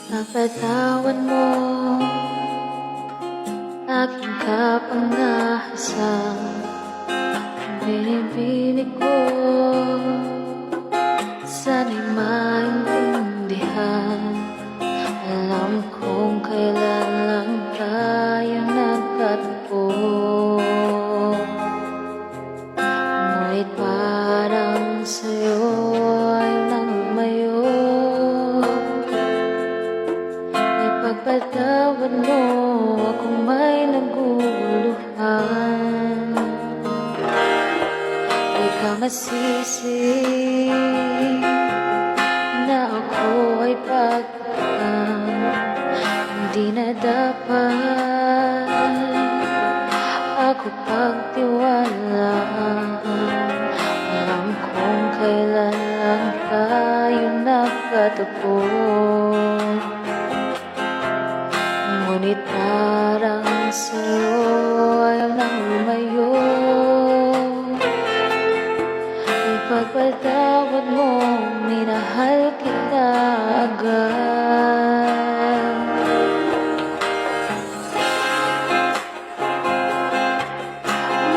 Napatawan mo aking kapangahasan. Binibinig ko, sana'y maintindihan. Alam kong kailan lang tayo nagkatagpo, ngunit parang sa'yo ay nang lumayo. Ipagpatawad mo akong may naguguluhan. Di ka masisi na ako ay pagtakan. Hindi na dapat ako pagtiwalaan. Alam kong kailan lang tayo nagkatagpo, ngunit parang sa'yo ayaw nang lumayo. Ipagpatawad mo, minahal kita agad.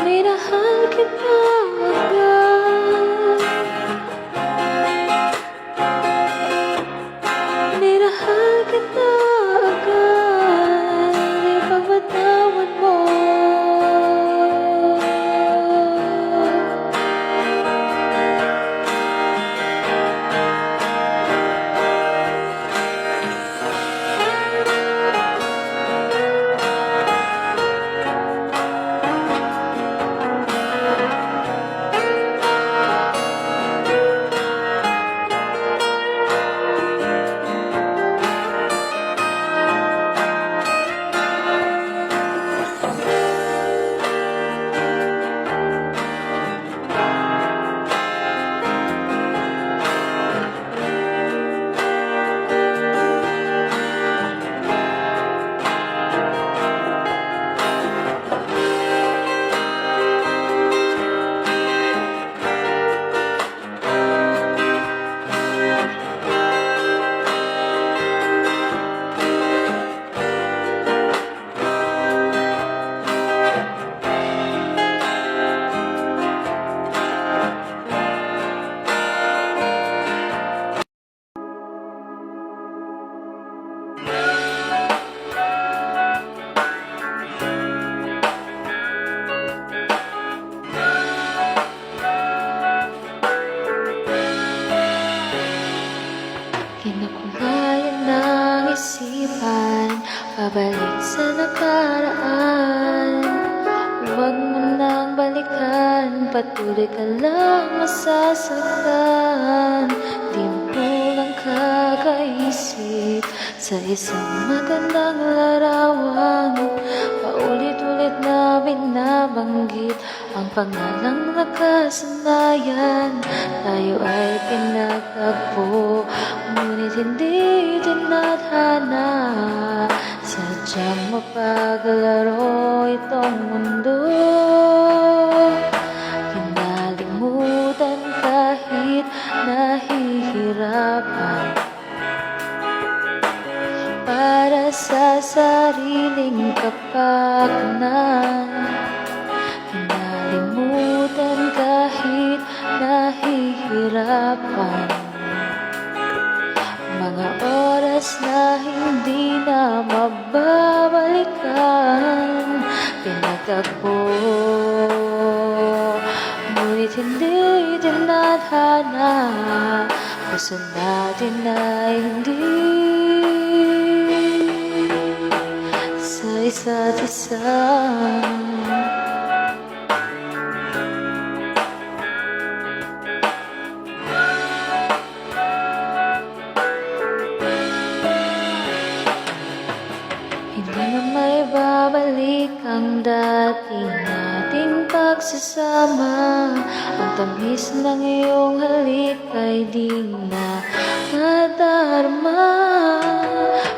Minahal kita agad. Minahal kita agad. Ipagpatawad mo. Kinakulayan ng isipan, pabalik sa nakaraan. Huwag mo nang balikan, patuloy ka lang masasaktan. Di mo lang kakaisip sa isang magandang larawan. Paulit-ulit na binabanggit ang pangalang nakasanayan. Tayo ay pinagtagpo, ngunit hindi tinadhana. Sadyang mapaglaro itong mundo. Kinalimutan kahit nahihirapan, para sa sariling kapakanan. Kinalimutan kahit nahihirapan, mga oras na hindi na mababalikan. Pinagtagpo, ngunit hindi tinadhana. Puso natin ay hindi sa isa't isa. Hindi na may babalik ang dati nating pagsasama. Ang tamis ng iyong halik ay di na nadarama.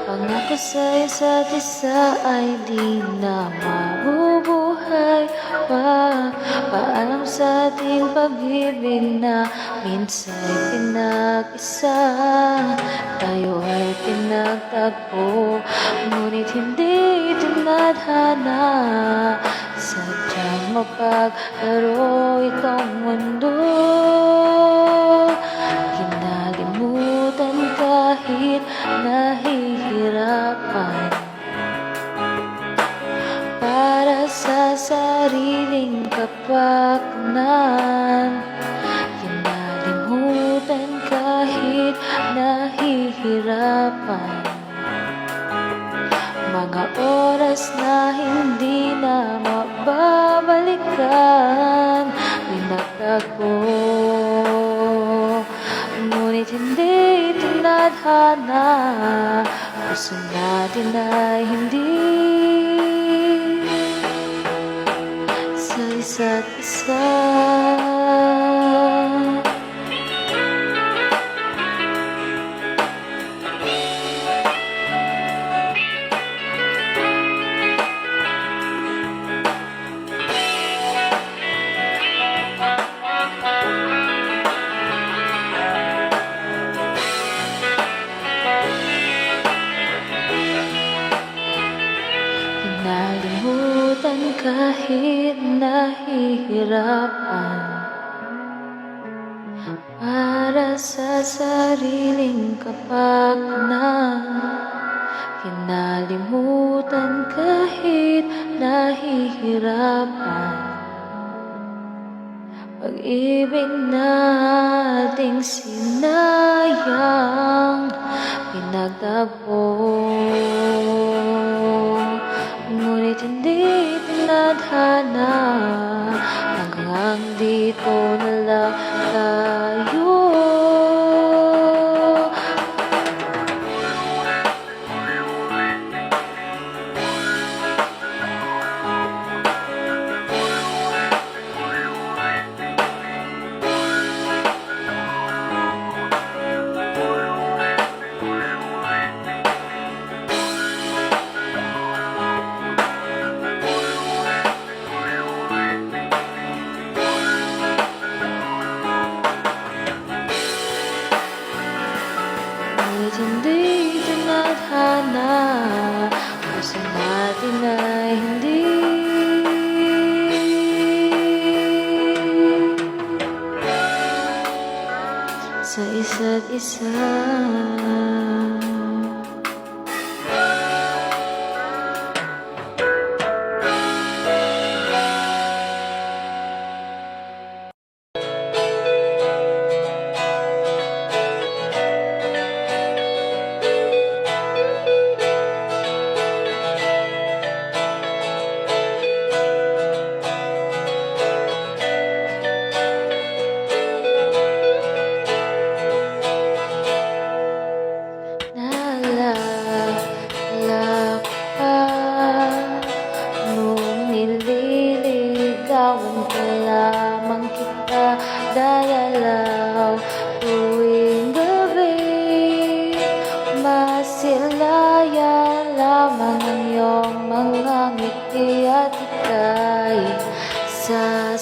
Pangako sa isa't isa ay di na mabubuhay. buhay pa. Paalam sa ating pag-ibig na minsa'y pinag-isa. Tayo ay pinagtagpo, ngunit hindi tinadhana. Sadyang mapaglaro itong mundo. Kinalimutan kahit nahihirapan, para sa sariling kapakanan. Kinalimutan kahit nahihirapan, mga oras na hindi na mababalikan. Pinagtagpo, ngunit hindi tinadhana. Puso natin ay hindi sa isa't isa. Kinalimutan kahit nahihirapan, para sa sariling kapakanan. Kinalimutan kahit nahihirapan, pag-ibig nating sinayang. Pinagtagpo, ngunit hindi tinadhana. Hanggang dito na lang tayo. Ngunit hindi tinadhana. Puso natin ay hindi sa isa't isa. Nililigawan ka lamang kita, dalalaw tuwing gabi. Masilaya lamang ang iyong mga ngiti at ika'y sasabihan.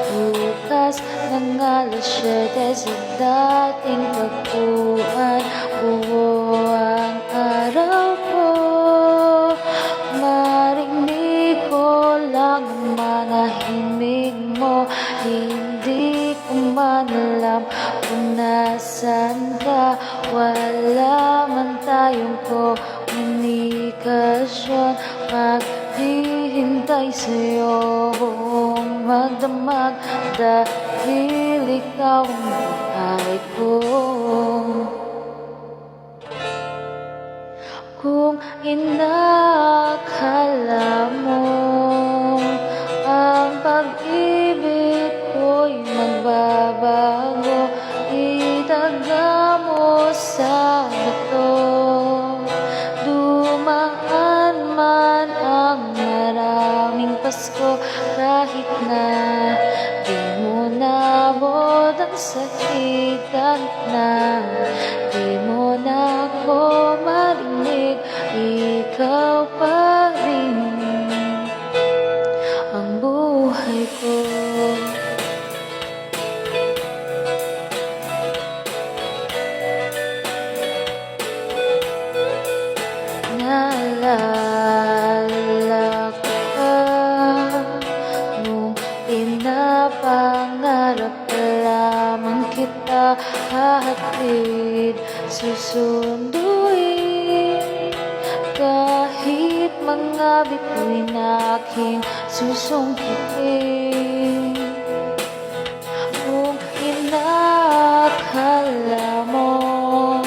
Bukas ng alas 7 sa dating pagkuhan, buo ang araw ko. Marinig ko lang ang mga himig mo. Hindi ko man alam kung nasan ka. Wala man tayong komunikasyon. Maghihintay sa'yo buong magdamag, dahil ikaw ang buhay ko. Kung inakala mo ang pag-ibig ko'y magbabago, itaga mo sa bato. Dumaan man ang maraming Pasko, kahit na di mo nabot ang sakit, kahit na di mo na ako marinig, ikaw pa rin. hahatid, susunduin. Kahit mga bituin aking susungkitin. Kung inakala mo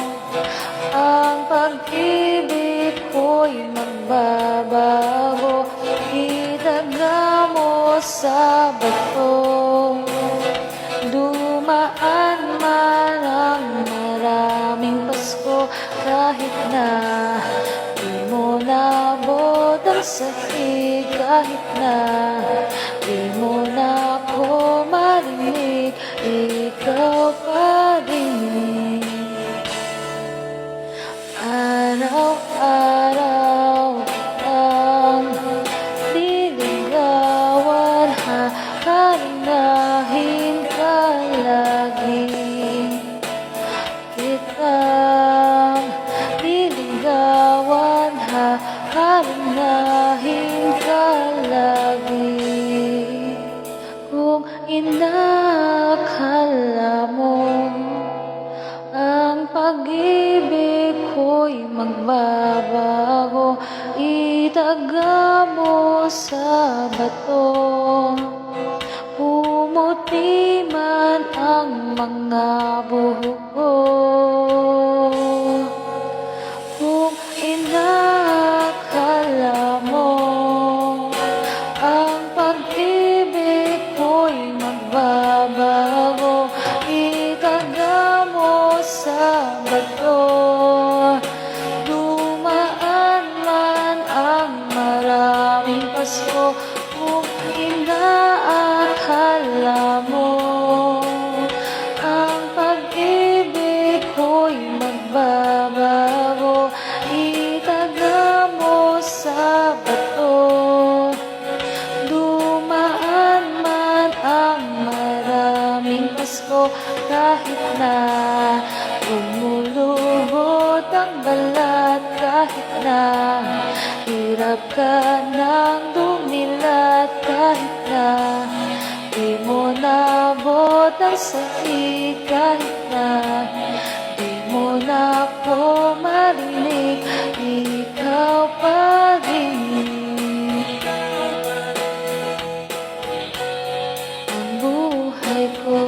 ang pag-ibig ko'y magbabago, itaga mo sa bato. Dumaan man ang maraming Pasko, kahit na di mo nabot ang sahig, kahit na di mo na ako marinig, ikaw pa rin. Araw-araw ang liligawan, haharinahin ka lagi. Kitang liligawan, haharinahin ka lagi. Kung inakala mo ang pag-ibig ko'y magbabago, itaga mo sa bato. Pumuti man ang mga buhok ko. Kung inakala mo ang pag-ibig ko'y magbabago, itaga mo sa bato. Dumaan man ang maraming Pasko, kung inaakala mo ang pag-ibig ko'y magbabago, itaga mo sa bato. Dumaan man ang maraming Pasko, kahit na lumulubot ang balat, kahit na hirap ka ng dumilat, kahit na di mo nabot ang sahig, kahit na di mo na ako marinig, ikaw pa rin ang buhay ko.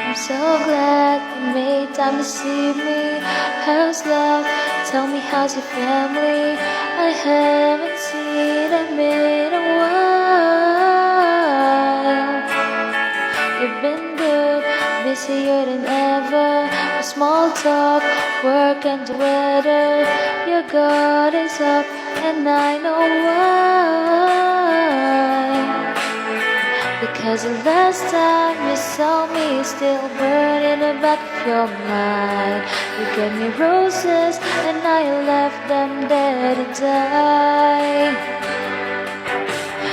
I'm so glad you made time to see me. How's life? Tell me, how's your family? I haven't seen them in a while. You've been good, busier than ever. Small talk, work and the weather. Your guard is up and I know why. Because the last time you saw me still burning in the back of your mind. You gave me roses and now you left them there to die.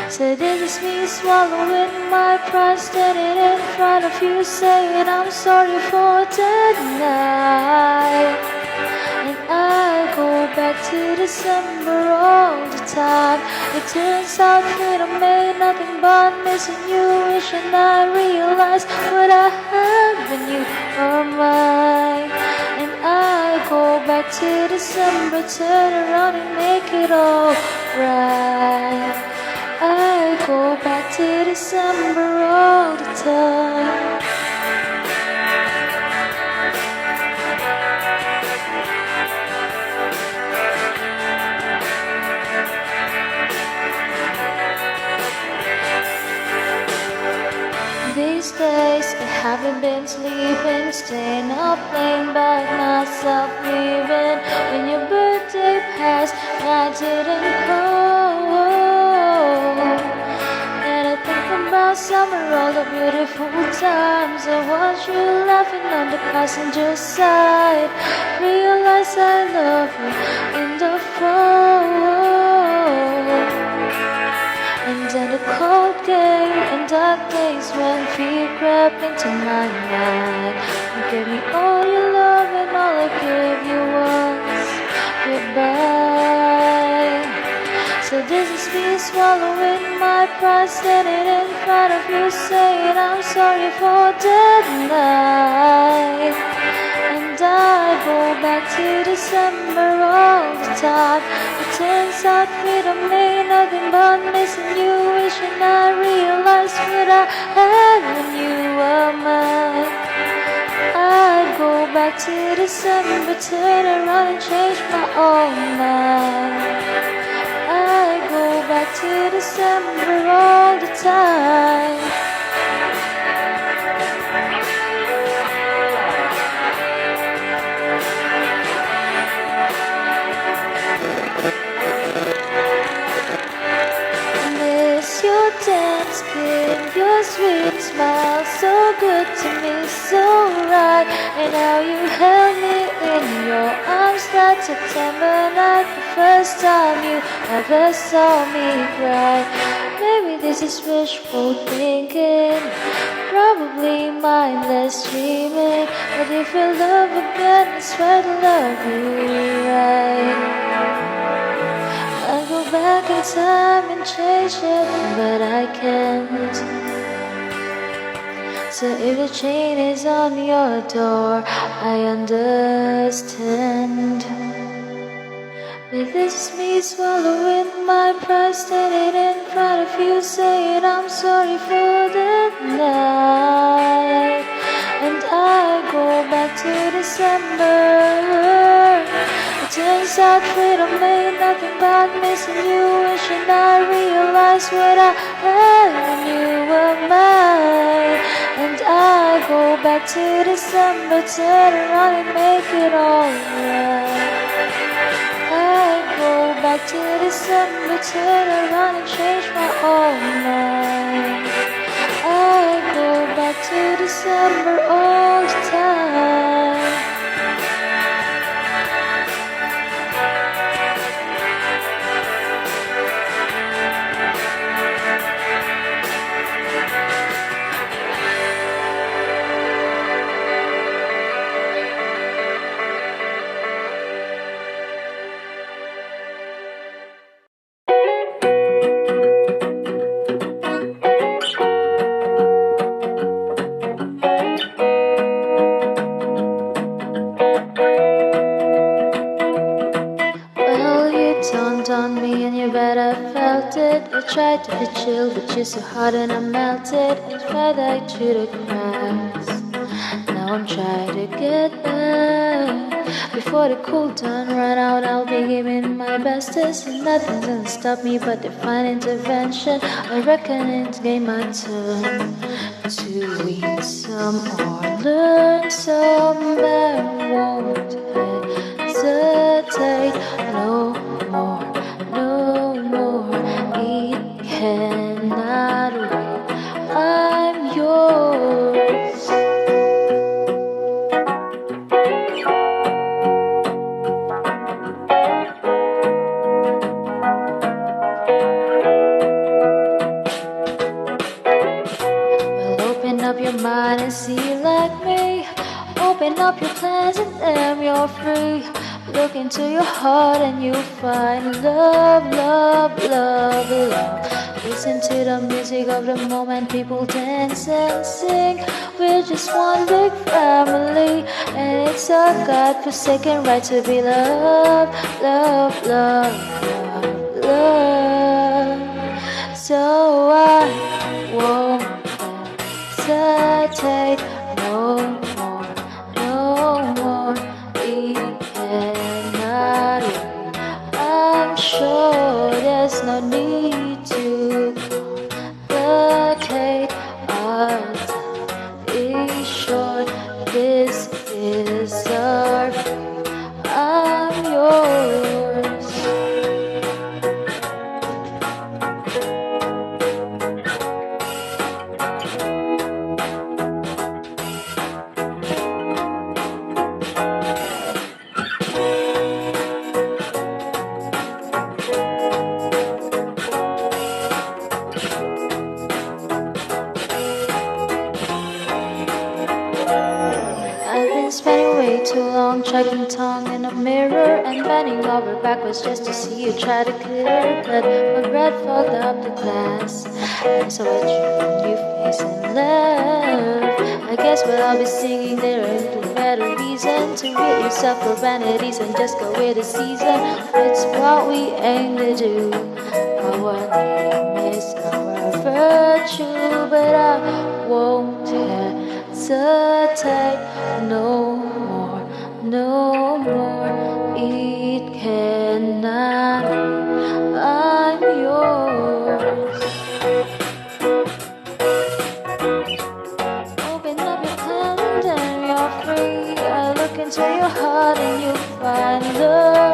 So this is me swallowing my pride, standing in front of you saying I'm sorry for tonight. And I go back to December all the time. It turns out we don't make nothing but missing you, wishing I realized what I had when you were mine. And I go back to December, turn around and make it all right. I go back to December all the time. These days I haven't been sleeping, staying up playing by myself, leaving. When your birthday passed, I didn't call. And I think about summer, all the beautiful times. I watch you laughing on the passenger side. Realize I love you in the fall. And days and a cold game and dark days when fear crept into my mind. You gave me all your love and all I gave you was goodbye. So this is me swallowing my pride, standing in front of you saying I'm sorry for that night. And I go back to December all the time. It turns out freedom ain't nothing but missing you, wishing I realized what I had when you were mine. I'd go back to December, turn around and change my own mind. I go back to December all the time. Miss your tan skin, your sweet smile, so good to me, so right. And how you held me in your arms that September night, the first time you ever saw me cry. Maybe this is wishful thinking, probably mindless dreaming. But if you love again, I swear to love you right. I go back in time and change it, but I can't. So if the chain is on your door, I understand. But this is me swallowing my pride, standing in front of you saying I'm sorry for that night. And I go back to December. It turns out freedom ain't nothing but missing you, wishing I realized what I had when you were mine. And I go back to December, turn around and make it alright. I go back to December, turn around and change my own mind. I go back to December all the time. Dawned on me and you bet I felt it. I tried to be chill, but you're so hot and I melted. I tried out to the cracks. Now I'm trying to get back. Before the cool down run out, I'll be giving my bestest. And nothing's gonna stop me but divine intervention. I reckon it's game my turn to eat some or learn some. I won't hesitate no more, no more. It cannot wait. I'm yours. Well, open up your mind and see like me. Open up your plans and then you're free. Look into your heart and you'll find love, love, love, love. Listen to the music of the moment, people dance and sing. We're just one big family, and it's our God-forsaken right to be loved, love, love, love, love. So I won't hesitate no more, no more. I'm sure there's no need to complicate our time. Be sure this is our fate. I'm yours. spending way too long checking tongue in a mirror and bending over backwards just to see you try to clear. But my breath fogged up the glass, and so I drew you facing left. I guess what I'll be singing there ain't no better reason to rid yourself of vanities and just go with the season. It's what we aim to do. Our name is our virtue, but I won't hesitate no more, no more. It cannot be. I'm yours. Open up your hand and you're free. I look into your heart and you find love.